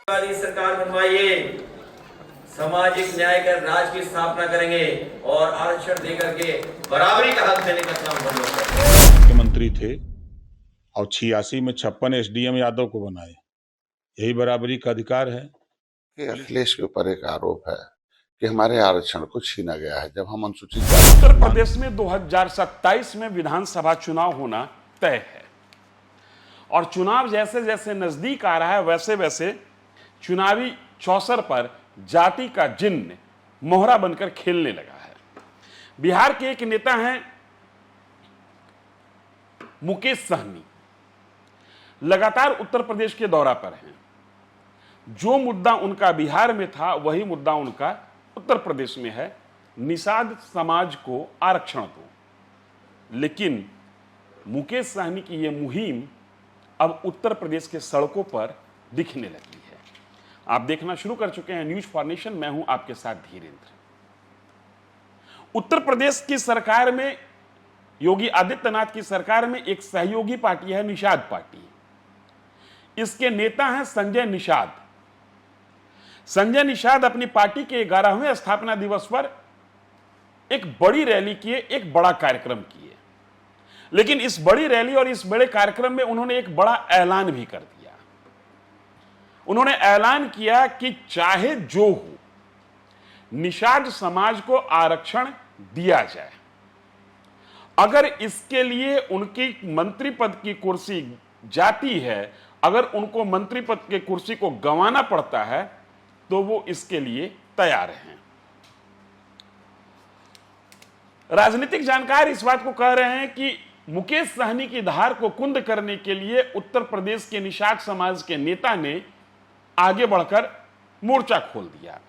वाली सरकार बनवाइए, सामाजिक न्याय कर राज की स्थापना करेंगे और आरक्षण देकर के बराबरी का हक देने का काम हम लोग करेंगे। मुख्यमंत्री थे और 86 में 56 एसडीएम यादव को बनाए, यही बराबरी का अधिकार है। कि अखिलेश के ऊपर एक आरोप है कि हमारे आरक्षण को छीना गया है। जब हम अनुसूचित उत्तर प्रदेश में 2027 में विधानसभा चुनाव होना तय है और चुनाव जैसे जैसे नजदीक आ रहा है वैसे वैसे चुनावी चौसर पर जाति का जिन्न मोहरा बनकर खेलने लगा है। बिहार के एक नेता हैं मुकेश सहनी, लगातार उत्तर प्रदेश के दौरा पर हैं। जो मुद्दा उनका बिहार में था वही मुद्दा उनका उत्तर प्रदेश में है, निषाद समाज को आरक्षण दो। लेकिन मुकेश सहनी की यह मुहिम अब उत्तर प्रदेश के सड़कों पर दिखने लगी है। आप देखना शुरू कर चुके हैं न्यूज फॉर नेशन, मैं हूं आपके साथ धीरेन्द्र। उत्तर प्रदेश की सरकार में, योगी आदित्यनाथ की सरकार में एक सहयोगी पार्टी है निषाद पार्टी। इसके नेता हैं संजय निषाद। संजय निषाद अपनी पार्टी के 11वें स्थापना दिवस पर एक बड़ी रैली किए, एक बड़ा कार्यक्रम किए। लेकिन इस बड़ी रैली और इस बड़े कार्यक्रम में उन्होंने एक बड़ा ऐलान भी कर दिया। उन्होंने ऐलान किया कि चाहे जो हो, निषाद समाज को आरक्षण दिया जाए। अगर इसके लिए उनकी मंत्री पद की कुर्सी जाती है, अगर उनको मंत्री पद की कुर्सी को गंवाना पड़ता है तो वो इसके लिए तैयार हैं। राजनीतिक जानकार इस बात को कह रहे हैं कि मुकेश सहनी की धार को कुंद करने के लिए उत्तर प्रदेश के निषाद समाज के नेता ने आगे बढ़कर मोर्चा खोल दिया।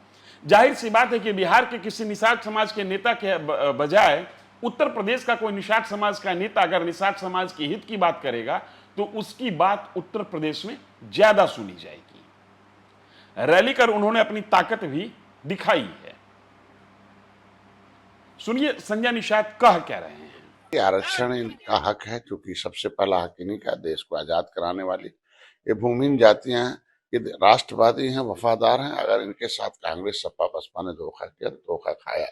जाहिर सी बात है कि बिहार के किसी निषाद समाज के नेता के बजाय उत्तर प्रदेश का कोई निषाद समाज का नेता अगर निषाद समाज के हित की बात करेगा तो उसकी बात उत्तर प्रदेश में ज्यादा सुनी जाएगी। रैली कर उन्होंने अपनी ताकत भी दिखाई है। सुनिए संजय निषाद कह क्या रहे हैं। आरक्षण इनका हक है, क्योंकि सबसे पहला हक इन्हीं का, देश को आजाद कराने वाली ये भूमिहीन जातियां हैं, ये राष्ट्रवादी हैं, वफादार हैं। अगर इनके साथ कांग्रेस सपा बसपा ने धोखा किया, धोखा खाया,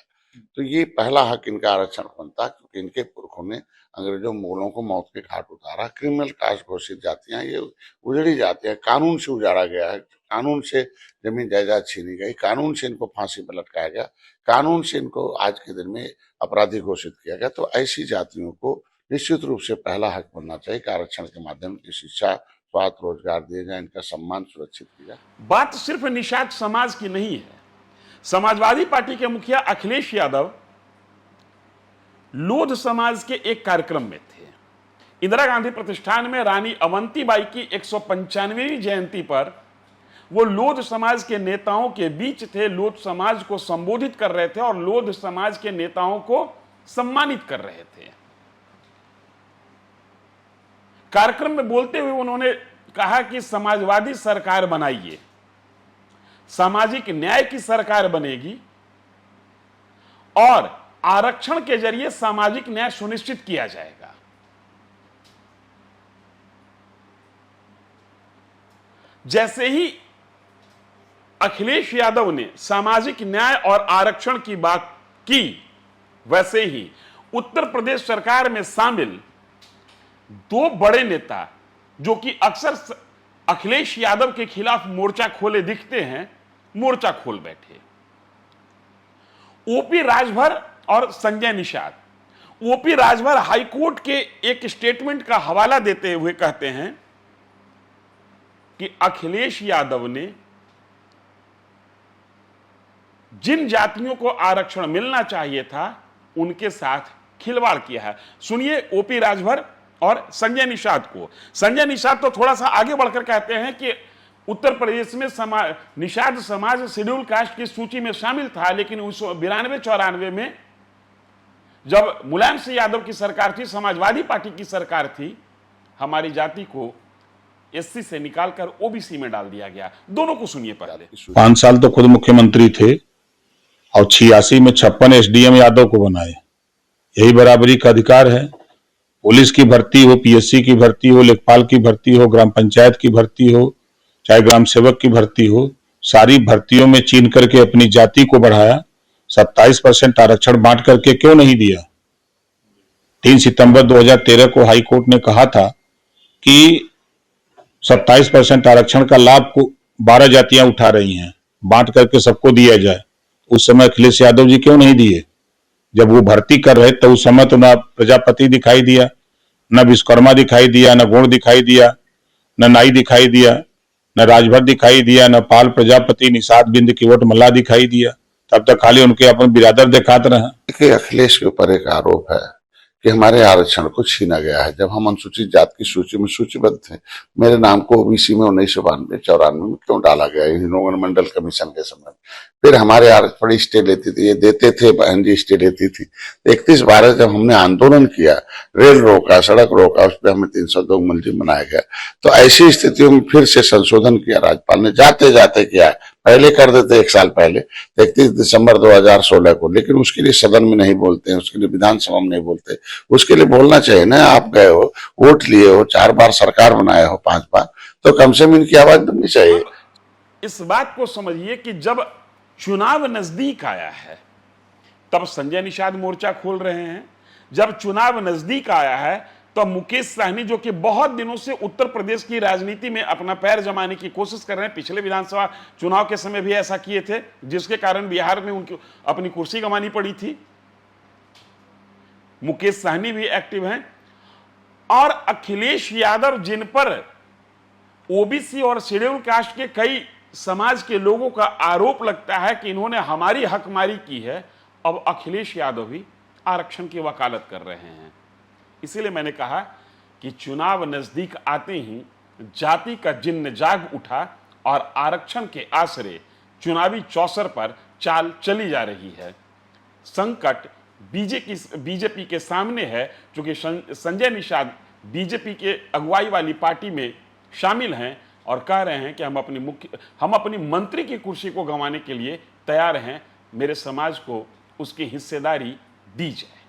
तो ये पहला हक इनका आरक्षण बनता, क्योंकि इनके पुरखों ने अंग्रेजों मुगलों को मौत के घाट उतारा। क्रिमिनल कास्ट घोषित जातियां, ये उजड़ी जातियां, कानून से उजाड़ा गया है, कानून से जमीन जायदाद छीनी गई, कानून से इनको फांसी पर लटकाया गया, कानून से इनको आज के दिन में अपराधी घोषित किया गया। तो ऐसी जातियों को निश्चित रूप से पहला हक बनना चाहिए कि आरक्षण के माध्यम से शिक्षा, स्वास्थ्य, रोजगार दिए जाए, इनका सम्मान सुरक्षित किया जाए। बात सिर्फ निषाद समाज की नहीं है। समाजवादी पार्टी के मुखिया अखिलेश यादव लोध समाज के एक कार्यक्रम में थे। इंदिरा गांधी प्रतिष्ठान में रानी अवंतीबाई की 195वीं जयंती पर वो लोध समाज के नेताओं के बीच थे, लोध समाज को संबोधित कर रहे थे और लोध समाज के नेताओं को सम्मानित कर रहे थे। कार्यक्रम में बोलते हुए उन्होंने कहा कि समाजवादी सरकार बनाइए, सामाजिक न्याय की सरकार बनेगी और आरक्षण के जरिए सामाजिक न्याय सुनिश्चित किया जाएगा। जैसे ही अखिलेश यादव ने सामाजिक न्याय और आरक्षण की बात की, वैसे ही उत्तर प्रदेश सरकार में शामिल दो बड़े नेता जो कि अक्सर अखिलेश यादव के खिलाफ मोर्चा खोले दिखते हैं, मोर्चा खोल बैठे। ओपी राजभर और संजय निषाद। ओपी राजभर हाईकोर्ट के एक स्टेटमेंट का हवाला देते हुए कहते हैं कि अखिलेश यादव ने जिन जातियों को आरक्षण मिलना चाहिए था उनके साथ खिलवाड़ किया है। सुनिए ओपी राजभर और संजय निषाद को। संजय निषाद तो थोड़ा सा आगे बढ़कर कहते हैं कि उत्तर प्रदेश में निषाद समाज शेड्यूल कास्ट की सूची में शामिल था, लेकिन 1992-94 में जब मुलायम सिंह यादव की सरकार थी, समाजवादी पार्टी की सरकार थी, हमारी जाति को एससी से निकालकर ओबीसी में डाल दिया गया। दोनों को सुनिए पहले। 5 साल तो खुद मुख्यमंत्री थे और 86 में 56 एसडीएम यादव को बनाए, यही बराबरी का अधिकार है। पुलिस की भर्ती हो, पीएससी की भर्ती हो, लेखपाल की भर्ती हो, ग्राम पंचायत की भर्ती हो, चाहे ग्राम सेवक की भर्ती हो, सारी भर्तियों में चीन करके अपनी जाति को बढ़ाया। 27% आरक्षण बांट करके क्यों नहीं दिया? 3 सितंबर 2013 को हाई कोर्ट ने कहा था कि 27% आरक्षण का लाभ को 12 जातियां उठा रही हैं, बांट करके सबको दिया जाए। उस समय अखिलेश यादव जी क्यों नहीं दिए? जब वो भर्ती कर रहे तो उस समय तो ना प्रजापति दिखाई दिया, न विश्वकर्मा दिखाई दिया, न गौड़ दिखाई दिया, न नाई दिखाई दिया, न राजभर दिखाई दिया, न पाल प्रजापति, निषाद बिंद किवट मल्ला दिखाई दिया। तब तक खाली उनके अपने बिरादर दिखाते रहे। देखिए, अखिलेश के ऊपर एक आरोप है कि हमारे आरक्षण को छीना गया है। जब हम अनुसूचित जाति की सूची में सूचीबद्ध थे, मेरे नाम को ओबीसी में 1992-94 में क्यों डाला गया हिनोगन मंडल कमीशन के समय? फिर हमारे आरक्षण स्टे लेती थी, ये देते थे, बहन जी स्टे लेती थी। 31/12 जब हमने आंदोलन किया, रेल रोका, सड़क रोका, उस पर हमें 302 मुलजिम बनाया गया। तो ऐसी स्थितियों में फिर से संशोधन किया राज्यपाल ने, जाते जाते किया। पहले कर देते 1 साल पहले, 31 दिसंबर 2016 को, लेकिन उसके लिए सदन में नहीं बोलते हैं, उसके लिए विधानसभा में नहीं बोलते। उसके लिए बोलना चाहिए ना। आप गए हो, वोट लिए हो, 4 बार सरकार बनाए हो, 5 बार, तो कम से कम इनकी आवाज दबनी चाहिए। इस बात को समझिए कि जब चुनाव नजदीक आया है तब संजय निषाद मोर्चा खोल रहे हैं। जब चुनाव नजदीक आया है तो मुकेश सहनी, जो कि बहुत दिनों से उत्तर प्रदेश की राजनीति में अपना पैर जमाने की कोशिश कर रहे हैं, पिछले विधानसभा चुनाव के समय भी ऐसा किए थे, जिसके कारण बिहार में उनकी अपनी कुर्सी गंवानी पड़ी थी। मुकेश सहनी भी एक्टिव हैं। और अखिलेश यादव, जिन पर ओबीसी और शेड्यूल कास्ट के कई समाज के लोगों का आरोप लगता है कि इन्होंने हमारी हकमारी की है, अब अखिलेश यादव भी आरक्षण की वकालत कर रहे हैं। इसीलिए मैंने कहा कि चुनाव नजदीक आते ही जाति का जिन्न जाग उठा और आरक्षण के आसरे चुनावी चौसर पर चाल चली जा रही है। संकट बीजेपी के सामने है, क्योंकि संजय निषाद बीजेपी के अगुवाई वाली पार्टी में शामिल हैं और कह रहे हैं कि हम अपनी मंत्री की कुर्सी को गंवाने के लिए तैयार हैं। मेरे समाज को उसकी हिस्सेदारी दी जाए।